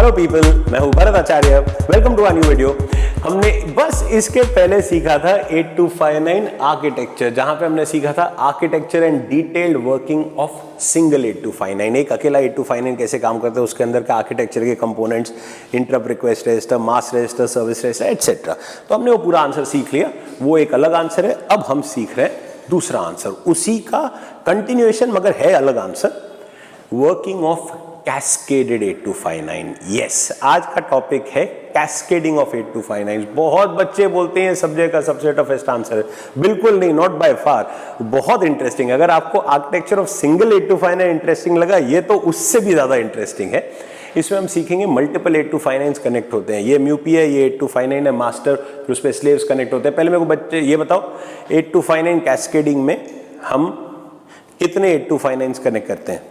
Hello people, मैं हूं Bharat Acharya. Welcome to a new video. हमने बस इसके पहले सीखा था 8259 आर्किटेक्चर, जहां पे हमने सीखा था architecture and detailed working of single 8259। एक अकेला 8259 कैसे काम करता है, उसके अंदर का आर्किटेक्चर के कंपोनेंट्स, इंटरप्ट रिक्वेस्ट रजिस्टर, मास रजिस्टर, सर्विस रजिस्टर एटसेट्रा। तो हमने वो पूरा आंसर सीख लिया, वो एक अलग आंसर है। अब हम सीख रहे हैं दूसरा आंसर, उसी का कंटिन्यूएशन मगर है अलग answer, working of cascaded 8259। Yes, आज का टॉपिक है कैस्केडिंग ऑफ 8259। बहुत बच्चे बोलते हैं सब्जेक्ट का सबसे टफेस्ट आंसर है। बिल्कुल नहीं, नॉट बाय फार, बहुत इंटरेस्टिंग। अगर आपको आर्किटेक्चर ऑफ सिंगल 8259 इंटरेस्टिंग लगा, ये तो उससे भी ज्यादा इंटरेस्टिंग है। इसमें हम सीखेंगे मल्टीपल 8259 कनेक्ट होते हैं। ये म्यूपी है, ये 8259 है मास्टर, फिर उस पर स्लेव्स कनेक्ट होते हैं। पहले मेरे को बच्चे ये बताओ, 8259 कैस्केडिंग में हम कितने 8259 कनेक्ट करते हैं?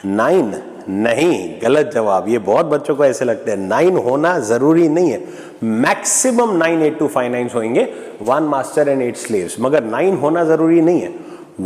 9? नहीं, गलत जवाब। ये बहुत बच्चों को ऐसे लगता है, 9 होना जरूरी नहीं है। मैक्सिमम 9 8259 होंगे, 1 मास्टर एंड 8 स्लेव्स, मगर 9 होना जरूरी नहीं है।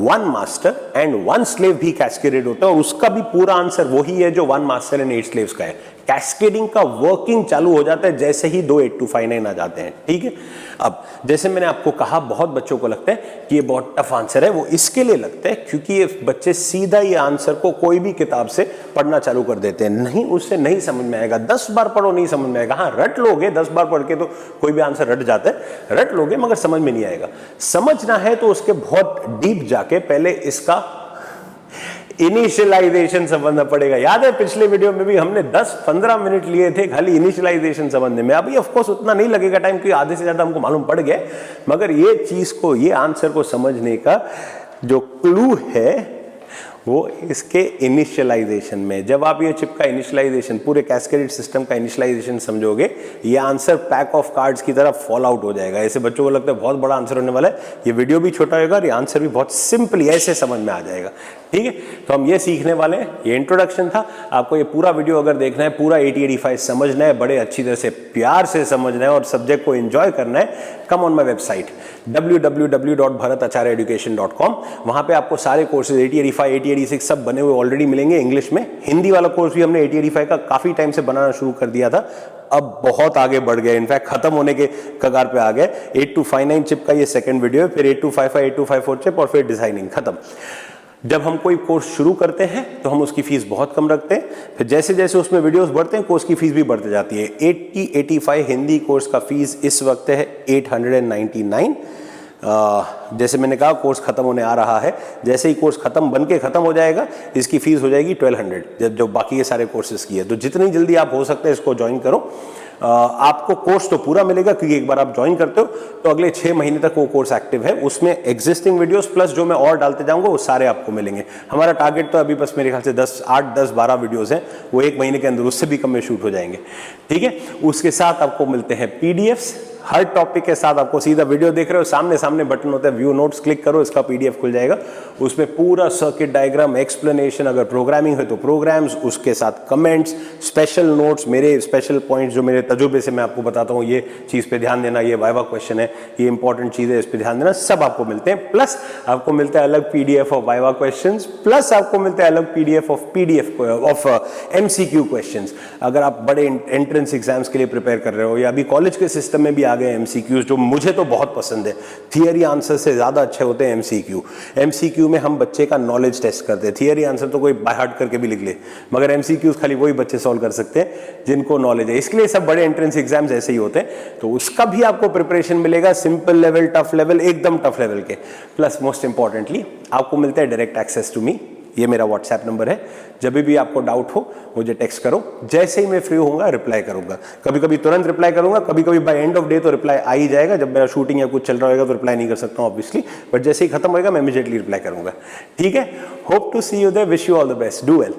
1 मास्टर एंड 1 स्लेव भी कैस्केडेड होता है, और उसका भी पूरा आंसर वही है जो 1 मास्टर एंड 8 स्लेव्स का है। कैस्केडिंग का वर्किंग चालू हो जाता है जैसे ही 2 8259 आ जाते हैं। ठीक है, अब जैसे मैंने आपको कहा, बहुत बच्चों को लगता है कि ये बहुत टफ आंसर है। वो इसके लिए लगता है क्योंकि ये बच्चे सीधा ये आंसर को कोई भी किताब से पढ़ना चालू कर देते हैं। नहीं, उससे नहीं समझ में आएगा। 10 बार पढ़ो, नहीं समझ में आएगा। हाँ, रट लोगे, 10 बार पढ़ के तो कोई भी आंसर रट जाता है, रट लोगे मगर समझ में नहीं आएगा। समझना है तो उसके बहुत डीप जाके पहले इसका इनिशियलाइजेशन समझना पड़ेगा। याद है पिछले वीडियो में भी हमने 10-15 मिनट लिए थे खाली इनिशियलाइजेशन समझने में। अभी ऑफ कोर्स उतना नहीं लगेगा टाइम, क्योंकि आधे से ज्यादा हमको मालूम पड़ गया, मगर ये चीज को, ये आंसर को समझने का जो क्लू है वो इसके इनिशियलाइजेशन में। जब आप ये चिप का इनिशियलाइजेशन, पूरे कैस्केडेड सिस्टम का इनिशियलाइजेशन समझोगे, ये आंसर पैक ऑफ कार्ड्स की तरह फॉल आउट हो जाएगा। ऐसे बच्चों को लगता है बहुत बड़ा आंसर होने वाला है, ये वीडियो भी छोटा होगा और ये आंसर भी बहुत सिंपली ऐसे समझ में आ जाएगा। ठीक है, तो हम ये सीखने वाले हैं। ये इंट्रोडक्शन था। आपको ये पूरा वीडियो अगर देखना है, पूरा 8085 समझना है, बड़े अच्छी तरह से प्यार से समझना है और सब्जेक्ट को एंजॉय करना है, come on my website www.bharatacharyaeducation.com। वहां पे आपको सारे कोर्सेज 8085, 8086 सब बने हुए ऑलरेडी मिलेंगे इंग्लिश में। हिंदी वाला कोर्स भी हमने 8085 का काफी टाइम से बनाना शुरू कर दिया था, अब बहुत आगे बढ़ गए, इनफैक्ट खत्म होने के कगार पे आ गए। 8259 चिप का ये सेकंड वीडियो है, फिर 8255, 8254 चिप और फिर डिजाइनिंग, खत्म। जब हम कोई कोर्स शुरू करते हैं तो हम उसकी फीस बहुत कम रखते हैं, फिर जैसे जैसे उसमें वीडियोस बढ़ते हैं कोर्स की फीस भी बढ़ती जाती है। 8085 हिंदी कोर्स का फीस इस वक्त है 899। जैसे मैंने कहा, कोर्स खत्म होने आ रहा है। जैसे ही कोर्स बन के खत्म हो जाएगा, इसकी फीस हो जाएगी 1200, जो बाकी के सारे कोर्सेज की है। तो जितनी जल्दी आप हो सकते हैं इसको ज्वाइन करो। आपको कोर्स तो पूरा मिलेगा, क्योंकि एक बार आप ज्वाइन करते हो तो अगले 6 महीने तक वो कोर्स एक्टिव है। उसमें एग्जिस्टिंग वीडियोस प्लस जो मैं और डालते जाऊंगा वो सारे आपको मिलेंगे। हमारा टारगेट तो अभी बस मेरे ख्याल से 8, 10, 12 वीडियोस हैं, वो 1 महीने के अंदर, उससे भी कम में शूट हो जाएंगे। ठीक है, उसके साथ आपको मिलते हैं पीडीएफ्स। हर टॉपिक के साथ आपको सीधा वीडियो देख रहे हो, सामने सामने बटन होता है व्यू नोट्स, क्लिक करो, इसका पीडीएफ खुल जाएगा। उसमें पूरा सर्किट डायग्राम, एक्सप्लेनेशन, अगर प्रोग्रामिंग है तो प्रोग्राम्स, उसके साथ कमेंट्स, स्पेशल नोट्स, मेरे स्पेशल पॉइंट्स जो मेरे तजुर्बे से मैं आपको बताता हूँ, ये चीज पे ध्यान देना, ये वाइवा क्वेश्चन है, ये इंपॉर्टेंट चीज है, इस पे ध्यान देना, सब आपको मिलते हैं। प्लस आपको मिलता है अलग PDF of viva questions, plus आपको मिलता है अलग पीडीएफ ऑफ एमसीक्यू क्वेश्चंस। अगर आप बड़े एंट्रेंस एग्जाम्स के लिए प्रिपेयर कर रहे हो, या अभी कॉलेज के सिस्टम में भी आ गए एमसीक्यूज, जो मुझे तो बहुत पसंद है। थियरी आंसर से ज्यादा अच्छे होते हैं एमसीक्यू। एमसीक्यू में हम बच्चे का नॉलेज टेस्ट करते हैं। थियरी आंसर तो कोई बाय हार्ट करके भी लिख ले, मगर एमसीक्यूज खाली वही बच्चे सॉल्व कर सकते हैं जिनको नॉलेज है। इसके लिए सब बड़े एंट्रेंस एग्जाम्स ऐसे ही होते हैं। तो उसका भी आपको प्रिपरेशन मिलेगा, सिंपल लेवल, टफ लेवल, एकदम टफ लेवल के। प्लस मोस्ट इंपॉर्टेंटली आपको मिलता है डायरेक्ट एक्सेस टू मी। ये मेरा व्हाट्सएप नंबर है, जब भी आपको डाउट हो मुझे टेक्स्ट करो, जैसे ही मैं फ्री होऊंगा रिप्लाई करूंगा। कभी कभी तुरंत रिप्लाई करूंगा, कभी कभी बाय एंड ऑफ डे तो रिप्लाई आ ही जाएगा। जब मेरा शूटिंग या कुछ चल रहा होगा तो रिप्लाई नहीं कर सकता हूं ऑब्वियसली, बट जैसे ही खत्म होएगा मैं इमीडिएटली रिप्लाई करूंगा। ठीक है, hope to see you there, wish you all the best, do well.